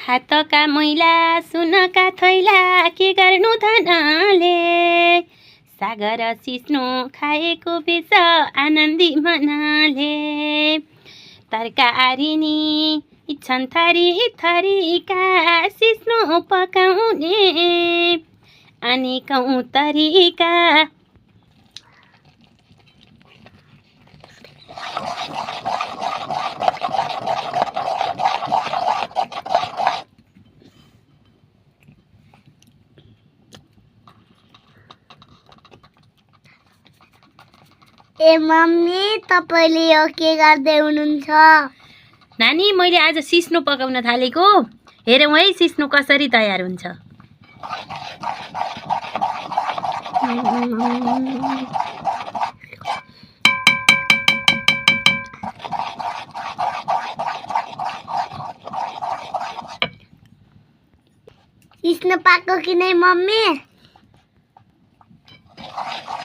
हातका मैला सुनका थैला के गर्नु धनले सागर सिस्नो खाएको बेच आनन्दी मनले तरकारिनी इच्छन् थरी थरीका सिस्नो पकाउने अनेकौं तरिका ए मम्मी तपाईले यो के गर्दै हुनुहुन्छ? नानी मैले आज सिस्नो पकाउन थालेको हेरौँ है सिस्नो कसरी तयार हुन्छ। सिस्नो पाको कि नै मम्मी?